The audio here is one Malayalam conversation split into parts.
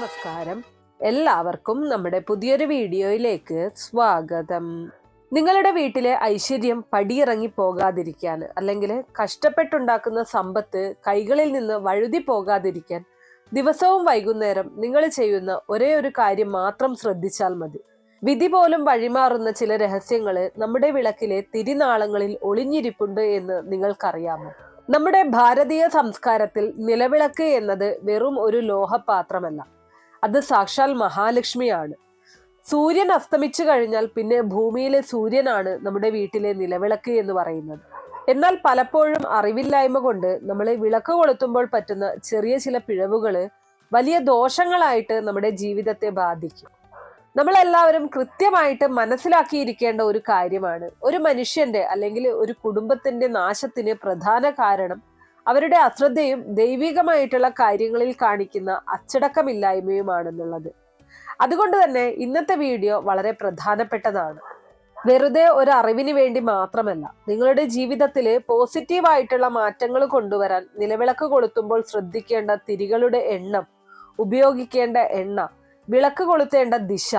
നമസ്കാരം. എല്ലാവർക്കും നമ്മുടെ പുതിയൊരു വീഡിയോയിലേക്ക് സ്വാഗതം. നിങ്ങളുടെ വീട്ടിലെ ഐശ്വര്യം പടിയിറങ്ങി പോകാതിരിക്കാൻ, അല്ലെങ്കിൽ കഷ്ടപ്പെട്ടുണ്ടാക്കുന്ന സമ്പത്ത് കൈകളിൽ നിന്ന് വഴുതി പോകാതിരിക്കാൻ ദിവസവും വൈകുന്നേരം നിങ്ങൾ ചെയ്യുന്ന ഒരേ ഒരു കാര്യം മാത്രം ശ്രദ്ധിച്ചാൽ മതി. വിധി പോലും വഴിമാറുന്ന ചില രഹസ്യങ്ങൾ നമ്മുടെ വിളക്കിലെ തിരിനാളങ്ങളിൽ ഒളിഞ്ഞിരിപ്പുണ്ട് എന്ന് നിങ്ങൾക്കറിയാമോ? നമ്മുടെ ഭാരതീയ സംസ്കാരത്തിൽ നിലവിളക്ക് എന്നത് വെറും ഒരു ലോഹപാത്രമല്ല, അത് സാക്ഷാൽ മഹാലക്ഷ്മിയാണ്. സൂര്യൻ അസ്തമിച്ചു കഴിഞ്ഞാൽ പിന്നെ ഭൂമിയിലെ സൂര്യനാണ് നമ്മുടെ വീട്ടിലെ നിലവിളക്ക് എന്ന് പറയുന്നത്. എന്നാൽ പലപ്പോഴും അറിവില്ലായ്മ കൊണ്ട് നമ്മൾ വിളക്ക് കൊളുത്തുമ്പോൾ പറ്റുന്ന ചെറിയ ചില പിഴവുകൾ വലിയ ദോഷങ്ങളായിട്ട് നമ്മുടെ ജീവിതത്തെ ബാധിക്കും. നമ്മളെല്ലാവരും കൃത്യമായിട്ട് മനസ്സിലാക്കിയിരിക്കേണ്ട ഒരു കാര്യമാണ്, ഒരു മനുഷ്യന്റെ അല്ലെങ്കിൽ ഒരു കുടുംബത്തിന്റെ നാശത്തിന് പ്രധാന കാരണം അവരുടെ അശ്രദ്ധയും ദൈവികമായിട്ടുള്ള കാര്യങ്ങളിൽ കാണിക്കുന്ന അച്ചടക്കമില്ലായ്മയുമാണെന്നുള്ളത്. അതുകൊണ്ട് തന്നെ ഇന്നത്തെ വീഡിയോ വളരെ പ്രധാനപ്പെട്ടതാണ്. വെറുതെ ഒരു അറിവിന് വേണ്ടി മാത്രമല്ല, നിങ്ങളുടെ ജീവിതത്തിൽ പോസിറ്റീവായിട്ടുള്ള മാറ്റങ്ങൾ കൊണ്ടുവരാൻ നിലവിളക്ക് കൊളുത്തുമ്പോൾ ശ്രദ്ധിക്കേണ്ട തിരികളുടെ എണ്ണം, ഉപയോഗിക്കേണ്ട എണ്ണ, വിളക്ക് കൊളുത്തേണ്ട ദിശ,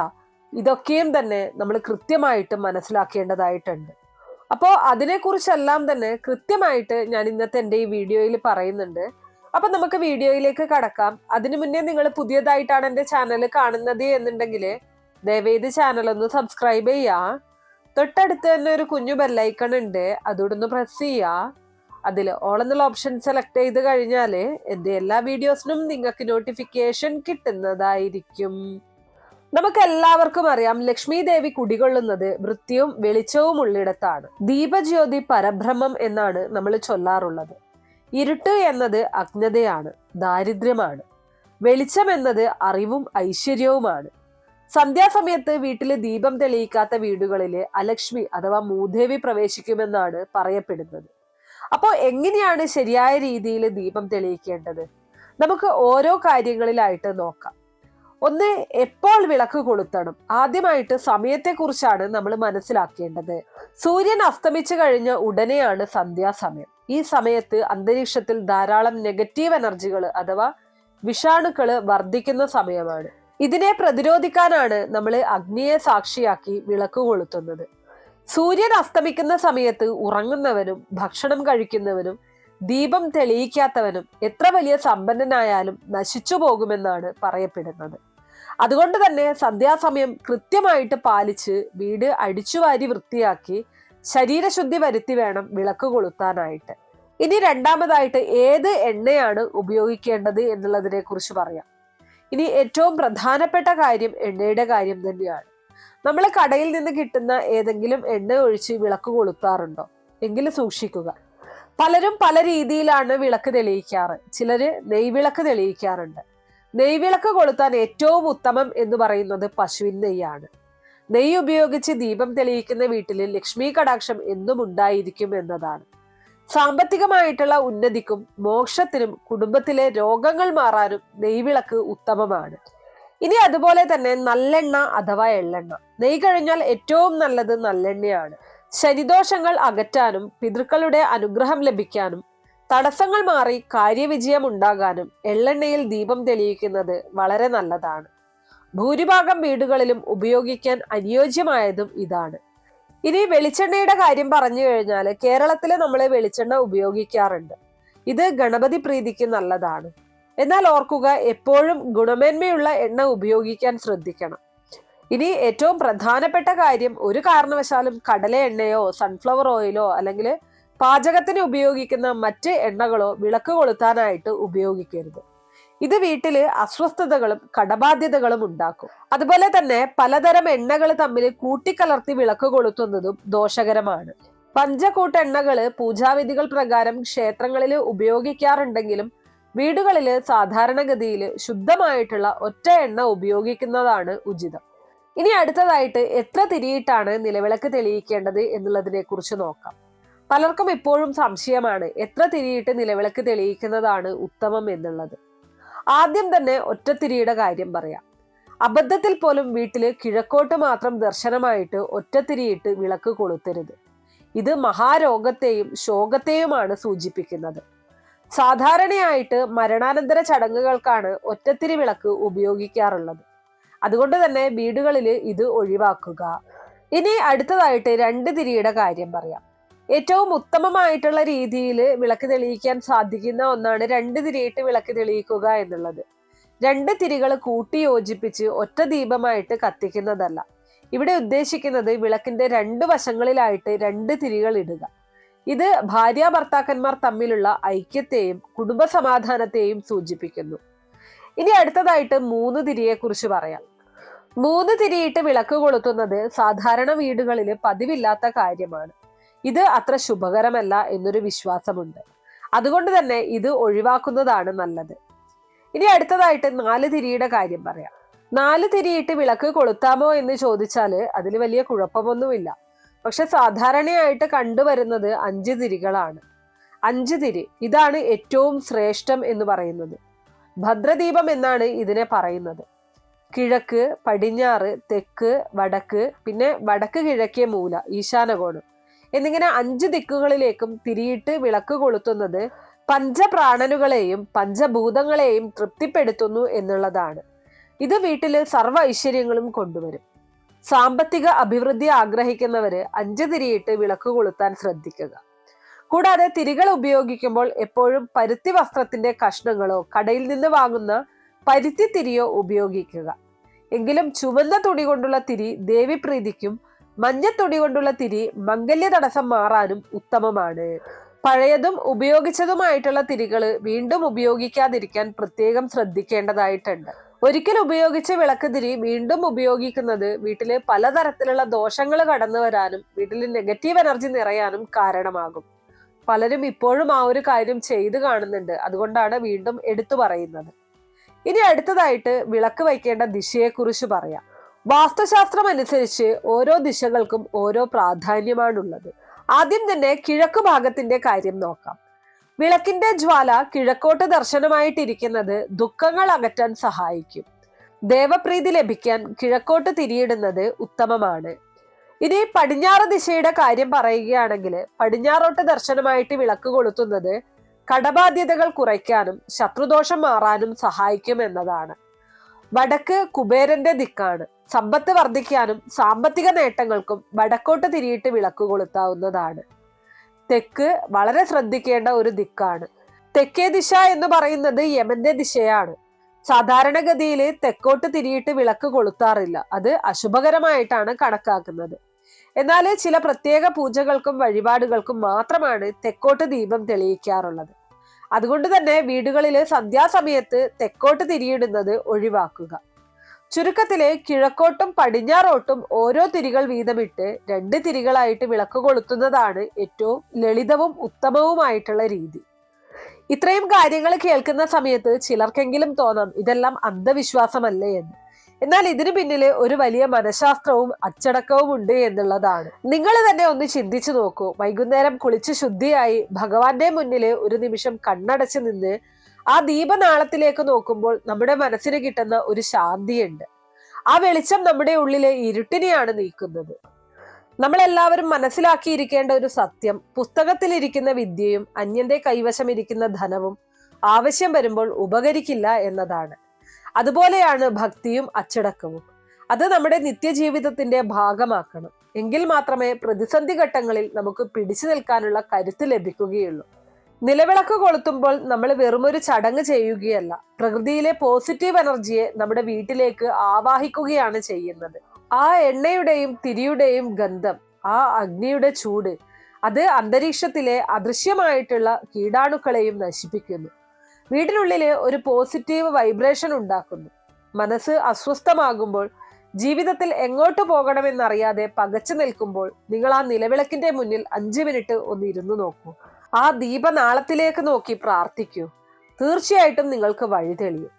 ഇതൊക്കെയും തന്നെ നമ്മൾ കൃത്യമായിട്ട് മനസ്സിലാക്കേണ്ടതായിട്ടുണ്ട്. അപ്പോൾ അതിനെക്കുറിച്ചെല്ലാം തന്നെ കൃത്യമായിട്ട് ഞാൻ ഇന്നത്തെ എൻ്റെ ഈ വീഡിയോയിൽ പറയുന്നുണ്ട്. അപ്പൊ നമുക്ക് വീഡിയോയിലേക്ക് കടക്കാം. അതിനു മുന്നേ നിങ്ങൾ പുതിയതായിട്ടാണ് എൻ്റെ ചാനൽ കാണുന്നത് എന്നുണ്ടെങ്കിൽ ദയവേത് ചാനൽ ഒന്ന് സബ്സ്ക്രൈബ് ചെയ്യുക. തൊട്ടടുത്ത് തന്നെ ഒരു കുഞ്ഞു ബെല്ലൈക്കൺ ഉണ്ട്, അതോടൊന്ന് പ്രസ് ചെയ്യുക. അതിൽ ഓൾ എന്നുള്ള ഓപ്ഷൻ സെലക്ട് ചെയ്ത് കഴിഞ്ഞാൽ എൻ്റെ എല്ലാ വീഡിയോസിനും നിങ്ങൾക്ക് നോട്ടിഫിക്കേഷൻ കിട്ടുന്നതായിരിക്കും. നമുക്ക് എല്ലാവർക്കും അറിയാം, ലക്ഷ്മി ദേവി കുടികൊള്ളുന്നത് വൃത്തിയും വെളിച്ചവും ഉള്ളിടത്താണ്. ദീപജ്യോതി പരബ്രഹ്മം എന്നാണ് നമ്മൾ ചൊല്ലാറുള്ളത്. ഇരുട്ട് എന്നത് അജ്ഞതയാണ്, ദാരിദ്ര്യമാണ്. വെളിച്ചം എന്നത് അറിവും ഐശ്വര്യവുമാണ്. സന്ധ്യാസമയത്ത് വീട്ടിൽ ദീപം തെളിയിക്കാത്ത വീടുകളിൽ അലക്ഷ്മി അഥവാ മൂദേവി പ്രവേശിക്കുമെന്നാണ് പറയപ്പെടുന്നത്. അപ്പോൾ എങ്ങനെയാണ് ശരിയായ രീതിയിൽ ദീപം തെളിയിക്കേണ്ടത്? നമുക്ക് ഓരോ കാര്യങ്ങളിലായിട്ട് നോക്കാം. ഒന്ന്, എപ്പോൾ വിളക്ക് കൊളുത്തണം? ആദ്യമായിട്ട് സമയത്തെക്കുറിച്ചാണ് നമ്മൾ മനസ്സിലാക്കേണ്ടത്. സൂര്യൻ അസ്തമിച്ചു കഴിഞ്ഞ ഉടനെയാണ് സന്ധ്യാസമയം. ഈ സമയത്ത് അന്തരീക്ഷത്തിൽ ധാരാളം നെഗറ്റീവ് എനർജികൾ അഥവാ വിഷാണുക്കള് വർദ്ധിക്കുന്ന സമയമാണ്. ഇതിനെ പ്രതിരോധിക്കാനാണ് നമ്മൾ അഗ്നിയെ സാക്ഷിയാക്കി വിളക്ക് കൊളുത്തുന്നത്. സൂര്യൻ അസ്തമിക്കുന്ന സമയത്ത് ഉറങ്ങുന്നവനും ഭക്ഷണം കഴിക്കുന്നവനും ദീപം തെളിയിക്കാത്തവനും എത്ര വലിയ സമ്പന്നനായാലും നശിച്ചു പോകുമെന്നാണ് പറയപ്പെടുന്നത്. അതുകൊണ്ട് തന്നെ സന്ധ്യാസമയം കൃത്യമായിട്ട് പാലിച്ച് വീട് അടിച്ചുവാരി വൃത്തിയാക്കി ശരീരശുദ്ധി വരുത്തി വേണം വിളക്ക് കൊളുത്താനായിട്ട്. ഇനി രണ്ടാമതായിട്ട് ഏത് എണ്ണയാണ് ഉപയോഗിക്കേണ്ടത് എന്നുള്ളതിനെ കുറിച്ച് പറയാം. ഇനി ഏറ്റവും പ്രധാനപ്പെട്ട കാര്യം എണ്ണയുടെ കാര്യം തന്നെയാണ്. നമ്മൾ കടയിൽ നിന്ന് കിട്ടുന്ന ഏതെങ്കിലും എണ്ണ ഒഴിച്ച് വിളക്ക് കൊളുത്താറുണ്ടോ? എങ്കിലും സൂക്ഷിക്കുക. പലരും പല രീതിയിലാണ് വിളക്ക് തെളിയിക്കാറ്. ചിലര് നെയ്വിളക്ക് തെളിയിക്കാറുണ്ട്. നെയ്വിളക്ക് കൊളുത്താൻ ഏറ്റവും ഉത്തമം എന്ന് പറയുന്നത് പശുവിൻ നെയ്യാണ്. നെയ്യ് ഉപയോഗിച്ച് ദീപം തെളിയിക്കുന്ന വീട്ടിൽ ലക്ഷ്മി കടാക്ഷം എന്നും ഉണ്ടായിരിക്കും എന്നതാണ്. സാമ്പത്തികമായിട്ടുള്ള ഉന്നതിക്കും മോക്ഷത്തിനും കുടുംബത്തിലെ രോഗങ്ങൾ മാറാനും നെയ്വിളക്ക് ഉത്തമമാണ്. ഇനി അതുപോലെ തന്നെ നല്ലെണ്ണ അഥവാ എള്ളെണ്ണ. നെയ്യ് കഴിഞ്ഞാൽ ഏറ്റവും നല്ലത് നല്ലെണ്ണയാണ്. ശനിദോഷങ്ങൾ അകറ്റാനും പിതൃക്കളുടെ അനുഗ്രഹം ലഭിക്കാനും തടസ്സങ്ങൾ മാറി കാര്യവിജയം ഉണ്ടാകാനും എള്ളെണ്ണയിൽ ദീപം തെളിയിക്കുന്നത് വളരെ നല്ലതാണ്. ഭൂരിഭാഗം വീടുകളിലും ഉപയോഗിക്കാൻ അനുയോജ്യമായതും ഇതാണ്. ഇനി വെളിച്ചെണ്ണയുടെ കാര്യം പറഞ്ഞു കഴിഞ്ഞാൽ കേരളത്തിൽ നമ്മൾ വെളിച്ചെണ്ണ ഉപയോഗിക്കാറുണ്ട്. ഇത് ഗണപതി പ്രീതിക്ക് നല്ലതാണ്. എന്നാൽ ഓർക്കുക, എപ്പോഴും ഗുണമേന്മയുള്ള എണ്ണ ഉപയോഗിക്കാൻ ശ്രദ്ധിക്കണം. ഇനി ഏറ്റവും പ്രധാനപ്പെട്ട കാര്യം, ഒരു കാരണവശാലും കടല എണ്ണയോ സൺഫ്ലവർ ഓയിലോ അല്ലെങ്കിൽ പാചകത്തിന് ഉപയോഗിക്കുന്ന മറ്റ് എണ്ണകളോ വിളക്ക് കൊളുത്താനായിട്ട് ഉപയോഗിക്കരുത്. ഇത് വീട്ടില് അസ്വസ്ഥതകളും കടബാധ്യതകളും ഉണ്ടാക്കും. അതുപോലെ തന്നെ പലതരം എണ്ണകൾ തമ്മിൽ കൂട്ടിക്കലർത്തി വിളക്ക് കൊളുത്തുന്നതും ദോഷകരമാണ്. പഞ്ചകൂട്ടെണ്ണകള് പൂജാവിധികൾ പ്രകാരം ക്ഷേത്രങ്ങളിൽ ഉപയോഗിക്കാറുണ്ടെങ്കിലും വീടുകളിൽ സാധാരണഗതിയിൽ ശുദ്ധമായിട്ടുള്ള ഒറ്റ എണ്ണ ഉപയോഗിക്കുന്നതാണ് ഉചിതം. ഇനി അടുത്തതായിട്ട് എത്ര തിരിയിട്ടാണ് നിലവിളക്ക് തെളിയിക്കേണ്ടത് എന്നുള്ളതിനെ കുറിച്ച് നോക്കാം. പലർക്കും ഇപ്പോഴും സംശയമാണ് എത്ര തിരിയിട്ട് നിലവിളക്ക് തെളിയിക്കുന്നതാണ് ഉത്തമം എന്നുള്ളത്. ആദ്യം തന്നെ ഒറ്റത്തിരിയുടെ കാര്യം പറയാം. അബദ്ധത്തിൽ പോലും വീട്ടില് കിഴക്കോട്ട് മാത്രം ദർശനമായിട്ട് ഒറ്റത്തിരിയിട്ട് വിളക്ക് കൊളുത്തരുത്. ഇത് മഹാരോഗത്തെയും ശോകത്തെയുമാണ് സൂചിപ്പിക്കുന്നത്. സാധാരണയായിട്ട് മരണാനന്തര ചടങ്ങുകൾക്കാണ് ഒറ്റത്തിരി വിളക്ക് ഉപയോഗിക്കാറുള്ളത്. അതുകൊണ്ട് തന്നെ വീടുകളിൽ ഇത് ഒഴിവാക്കുക. ഇനി അടുത്തതായിട്ട് 2 തിരിയുടെ കാര്യം പറയാം. ഏറ്റവും ഉത്തമമായിട്ടുള്ള രീതിയിൽ വിളക്ക് തെളിയിക്കാൻ സാധിക്കുന്ന ഒന്നാണ് 2 തിരിയിട്ട് വിളക്ക് തെളിയിക്കുക എന്നുള്ളത്. 2 തിരികൾ കൂട്ടി യോജിപ്പിച്ച് ഒറ്റ ദീപമായിട്ട് കത്തിക്കുന്നതല്ല. ഇവിടെ ഉദ്ദേശിക്കുന്നത് വിളക്കിന്റെ 2 വശങ്ങളിലായിട്ട് 2 തിരികൾ ഇടുക. ഇത് ഭാര്യ ഭർത്താക്കന്മാർ തമ്മിലുള്ള ഐക്യത്തെയും കുടുംബ സമാധാനത്തെയും സൂചിപ്പിക്കുന്നു. ഇനി അടുത്തതായിട്ട് 3 തിരിയെ കുറിച്ച് പറയാം. 3 തിരിയിട്ട് വിളക്ക് കൊളുത്തുന്നത് സാധാരണ വീടുകളിൽ പതിവില്ലാത്ത കാര്യമാണ്. ഇത് അത്ര ശുഭകരമല്ല എന്നൊരു വിശ്വാസമുണ്ട്. അതുകൊണ്ട് തന്നെ ഇത് ഒഴിവാക്കുന്നതാണ് നല്ലത്. ഇനി അടുത്തതായിട്ട് 4 തിരിയുടെ കാര്യം പറയാം. 4 തിരിയിട്ട് വിളക്ക് കൊളുത്താമോ എന്ന് ചോദിച്ചാല് അതിൽ വലിയ കുഴപ്പമൊന്നുമില്ല. പക്ഷെ സാധാരണയായിട്ട് കണ്ടുവരുന്നത് 5 തിരികളാണ്. 5 തിരി ഇതാണ് ഏറ്റവും ശ്രേഷ്ഠം എന്ന് പറയുന്നത്. ഭദ്രദീപം എന്നാണ് ഇതിനെ പറയുന്നത്. കിഴക്ക്, പടിഞ്ഞാറ്, തെക്ക്, വടക്ക്, പിന്നെ വടക്ക് കിഴക്കേ മൂല, ഈശാനകോണം എന്നിങ്ങനെ 5 ദിക്കുകളിലേക്കും തിരിയിട്ട് വിളക്ക് കൊളുത്തുന്നത് പഞ്ചപ്രാണനുകളെയും പഞ്ചഭൂതങ്ങളെയും തൃപ്തിപ്പെടുത്തുന്നു എന്നുള്ളതാണ്. ഇത് വീട്ടില് സർവ്വ ഐശ്വര്യങ്ങളും കൊണ്ടുവരും. സാമ്പത്തിക അഭിവൃദ്ധി ആഗ്രഹിക്കുന്നവര് 5 തിരിയിട്ട് വിളക്ക് കൊളുത്താൻ ശ്രദ്ധിക്കുക. കൂടാതെ തിരികൾ ഉപയോഗിക്കുമ്പോൾ എപ്പോഴും പരുത്തി വസ്ത്രത്തിന്റെ കഷ്ണങ്ങളോ കടയിൽ നിന്ന് വാങ്ങുന്ന പരുത്തി തിരിയോ ഉപയോഗിക്കുക. എങ്കിലും ചുവന്ന തുണി കൊണ്ടുള്ള തിരി ദേവിപ്രീതിക്കും മഞ്ഞത്തുണി കൊണ്ടുള്ള തിരി മംഗല്യ തടസ്സം മാറാനും ഉത്തമമാണ്. പഴയതും ഉപയോഗിച്ചതുമായിട്ടുള്ള തിരികള് വീണ്ടും ഉപയോഗിക്കാതിരിക്കാൻ പ്രത്യേകം ശ്രദ്ധിക്കേണ്ടതായിട്ടുണ്ട്. ഒരിക്കൽ ഉപയോഗിച്ച വിളക്ക് തിരി വീണ്ടും ഉപയോഗിക്കുന്നത് വീട്ടില് പലതരത്തിലുള്ള ദോഷങ്ങൾ കടന്നു വരാനും വീട്ടിൽ നെഗറ്റീവ് എനർജി നിറയാനും കാരണമാകും. പലരും ഇപ്പോഴും ആ ഒരു കാര്യം ചെയ്തു കാണുന്നുണ്ട്. അതുകൊണ്ടാണ് വീണ്ടും എടുത്തു പറയുന്നത്. ഇനി അടുത്തതായിട്ട് വിളക്ക് വയ്ക്കേണ്ട ദിശയെക്കുറിച്ച് പറയാം. വാസ്തുശാസ്ത്രം അനുസരിച്ച് ഓരോ ദിശകൾക്കും ഓരോ പ്രാധാന്യമാണുള്ളത്. ആദ്യം തന്നെ കിഴക്ക് ഭാഗത്തിന്റെ കാര്യം നോക്കാം. വിളക്കിന്റെ ജ്വാല കിഴക്കോട്ട് ദർശനമായിട്ടിരിക്കുന്നത് ദുഃഖങ്ങൾ അകറ്റാൻ സഹായിക്കും. ദേവപ്രീതി ലഭിക്കാൻ കിഴക്കോട്ട് തിരിയിടുന്നത് ഉത്തമമാണ്. ഇനി പടിഞ്ഞാറ് ദിശയുടെ കാര്യം പറയുകയാണെങ്കിൽ പടിഞ്ഞാറോട്ട് ദർശനമായിട്ട് വിളക്ക് കൊളുത്തുന്നത് കടബാധ്യതകൾ കുറയ്ക്കാനും ശത്രുദോഷം മാറാനും സഹായിക്കും എന്നതാണ്. വടക്ക് കുബേരന്റെ ദിക്കാണ്. സമ്പത്ത് വർദ്ധിക്കാനും സാമ്പത്തിക നേട്ടങ്ങൾക്കും വടക്കോട്ട് തിരിയിട്ട് വിളക്ക് കൊളുത്താവുന്നതാണ്. തെക്ക് വളരെ ശ്രദ്ധിക്കേണ്ട ഒരു ദിക്കാണ്. തെക്കേ ദിശ എന്ന് പറയുന്നത് യമന്റെ ദിശയാണ്. സാധാരണഗതിയിൽ തെക്കോട്ട് തിരിയിട്ട് വിളക്ക് കൊളുത്താറില്ല. അത് അശുഭകരമായിട്ടാണ് കണക്കാക്കുന്നത്. എന്നാൽ ചില പ്രത്യേക പൂജകൾക്കും വഴിപാടുകൾക്കും മാത്രമാണ് തെക്കോട്ട് ദീപം തെളിയിക്കാറുള്ളത്. അതുകൊണ്ട് തന്നെ വീടുകളിൽ സന്ധ്യാസമയത്ത് തെക്കോട്ട് തിരിയിടുന്നത് ഒഴിവാക്കുക. ചുരുക്കത്തില് കിഴക്കോട്ടും പടിഞ്ഞാറോട്ടും ഓരോ തിരികൾ വീതമിട്ട് 2 തിരികളായിട്ട് വിളക്ക് കൊളുത്തുന്നതാണ് ഏറ്റവും ലളിതവും ഉത്തമവുമായിട്ടുള്ള രീതി. ഇത്രയും കാര്യങ്ങൾ കേൾക്കുന്ന സമയത്ത് ചിലർക്കെങ്കിലും തോന്നാം ഇതെല്ലാം അന്ധവിശ്വാസമല്ലേ എന്ന്. എന്നാൽ ഇതിനു പിന്നില് ഒരു വലിയ മനഃശാസ്ത്രവും അച്ചടക്കവും ഉണ്ട് എന്നുള്ളതാണ്. നിങ്ങൾ തന്നെ ഒന്ന് ചിന്തിച്ചു നോക്കൂ. വൈകുന്നേരം കുളിച്ച് ശുദ്ധിയായി ഭഗവാന്റെ മുന്നില് ഒരു നിമിഷം കണ്ണടച്ച് നിന്ന് ആ ദീപനാളത്തിലേക്ക് നോക്കുമ്പോൾ നമ്മുടെ മനസ്സിന് കിട്ടുന്ന ഒരു ശാന്തിയുണ്ട്. ആ വെളിച്ചം നമ്മുടെ ഉള്ളിലെ ഇരുട്ടിനെയാണ് നീക്കുന്നത്. നമ്മളെല്ലാവരും മനസ്സിലാക്കിയിരിക്കേണ്ട ഒരു സത്യം, പുസ്തകത്തിലിരിക്കുന്ന വിദ്യയും അന്യന്റെ കൈവശം ഇരിക്കുന്ന ധനവും ആവശ്യം വരുമ്പോൾ ഉപകരിക്കില്ല എന്നതാണ്. അതുപോലെയാണ് ഭക്തിയും അച്ചടക്കവും. അത് നമ്മുടെ നിത്യജീവിതത്തിന്റെ ഭാഗമാക്കണം. എങ്കിൽ മാത്രമേ പ്രതിസന്ധി ഘട്ടങ്ങളിൽ നമുക്ക് പിടിച്ചു നിൽക്കാനുള്ള കരുത്ത് ലഭിക്കുകയുള്ളൂ. നിലവിളക്ക് കൊളുത്തുമ്പോൾ നമ്മൾ വെറുമൊരു ചടങ്ങ് ചെയ്യുകയല്ല, പ്രകൃതിയിലെ പോസിറ്റീവ് എനർജിയെ നമ്മുടെ വീട്ടിലേക്ക് ആവാഹിക്കുകയാണ് ചെയ്യുന്നത്. ആ എണ്ണയുടെയും തിരിയുടെയും ഗന്ധം, ആ അഗ്നിയുടെ ചൂട്, അത് അന്തരീക്ഷത്തിലെ അദൃശ്യമായിട്ടുള്ള കീടാണുക്കളെയും നശിപ്പിക്കുന്നു. വീടിനുള്ളില് ഒരു പോസിറ്റീവ് വൈബ്രേഷൻ ഉണ്ടാക്കുന്നു. മനസ്സ് അസ്വസ്ഥമാകുമ്പോൾ, ജീവിതത്തിൽ എങ്ങോട്ട് പോകണമെന്നറിയാതെ പകച്ചു നിൽക്കുമ്പോൾ നിങ്ങൾ ആ നിലവിളക്കിന്റെ മുന്നിൽ 5 മിനിറ്റ് ഒന്ന് ഇരുന്നു നോക്കൂ. ആ ദീപനാളത്തിലേക്ക് നോക്കി പ്രാർത്ഥിക്കൂ. തീർച്ചയായിട്ടും നിങ്ങൾക്ക് വഴി തെളിയും.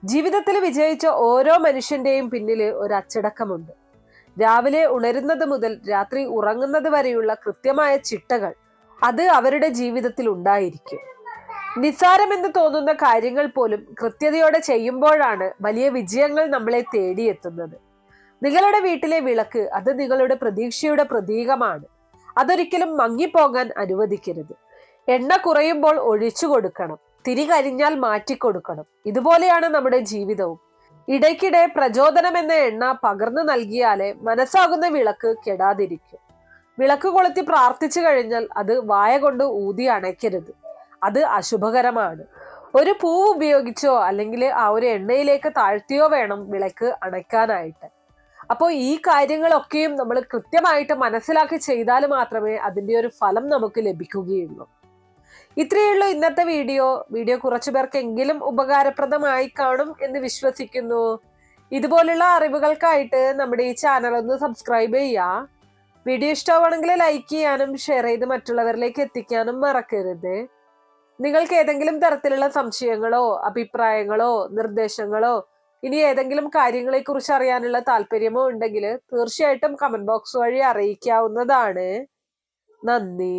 ജീവിതത്തിൽ വിജയിച്ച ഓരോ മനുഷ്യന്റെയും പിന്നില് ഒരു അച്ചടക്കമുണ്ട്. രാവിലെ ഉണരുന്നത് മുതൽ രാത്രി ഉറങ്ങുന്നത് വരെയുള്ള കൃത്യമായ ചിട്ടകൾ അത് അവരുടെ ജീവിതത്തിൽ ഉണ്ടായിരിക്കും. നിസ്സാരമെന്ന് തോന്നുന്ന കാര്യങ്ങൾ പോലും കൃത്യതയോടെ ചെയ്യുമ്പോഴാണ് വലിയ വിജയങ്ങൾ നമ്മളെ തേടിയെത്തുന്നത്. നിങ്ങളുടെ വീട്ടിലെ വിളക്ക് അത് നിങ്ങളുടെ പ്രതീക്ഷയുടെ പ്രതീകമാണ്. അതൊരിക്കലും മങ്ങിപ്പോകാൻ അനുവദിക്കരുത്. എണ്ണ കുറയുമ്പോൾ ഒഴിച്ചു കൊടുക്കണം, തിരി കരിഞ്ഞാൽ മാറ്റിക്കൊടുക്കണം. ഇതുപോലെയാണ് നമ്മുടെ ജീവിതവും. ഇടയ്ക്കിടെ പ്രചോദനം എന്ന എണ്ണ പകർന്നു നൽകിയാലേ മനസ്സാകുന്ന വിളക്ക് കെടാതിരിക്കും. വിളക്ക് കൊളുത്തി പ്രാർത്ഥിച്ചു കഴിഞ്ഞാൽ അത് വായ കൊണ്ട് ഊതി അണയ്ക്കരുത്. അത് അശുഭകരമാണ്. ഒരു പൂവ് ഉപയോഗിച്ചോ അല്ലെങ്കിൽ ആ ഒരു എണ്ണയിലേക്ക് താഴ്ത്തിയോ വേണം വിളക്ക് അണയ്ക്കാനായിട്ട്. അപ്പോൾ ഈ കാര്യങ്ങളൊക്കെയും നമ്മൾ കൃത്യമായിട്ട് മനസ്സിലാക്കി ചെയ്താൽ മാത്രമേ അതിൻ്റെ ഒരു ഫലം നമുക്ക് ലഭിക്കുകയുള്ളൂ. ഇത്രയേ ഉള്ളൂ ഇന്നത്തെ വീഡിയോ കുറച്ചു പേർക്കെങ്കിലും ഉപകാരപ്രദമായി കാണും എന്ന് വിശ്വസിക്കുന്നു. ഇതുപോലുള്ള അറിവുകൾക്കായിട്ട് നമ്മുടെ ഈ ചാനൽ ഒന്ന് സബ്സ്ക്രൈബ് ചെയ്യുക. വീഡിയോ ഇഷ്ടമാണെങ്കിൽ ലൈക്ക് ചെയ്യാനും ഷെയർ ചെയ്ത് മറ്റുള്ളവരിലേക്ക് എത്തിക്കാനും മറക്കരുത്. നിങ്ങൾക്ക് ഏതെങ്കിലും തരത്തിലുള്ള സംശയങ്ങളോ അഭിപ്രായങ്ങളോ നിർദ്ദേശങ്ങളോ ഇനി ഏതെങ്കിലും കാര്യങ്ങളെ കുറിച്ച് അറിയാനുള്ള താല്പര്യമോ ഉണ്ടെങ്കിൽ തീർച്ചയായിട്ടും കമന്റ് ബോക്സ് വഴി അറിയിക്കാവുന്നതാണ്. നന്ദി.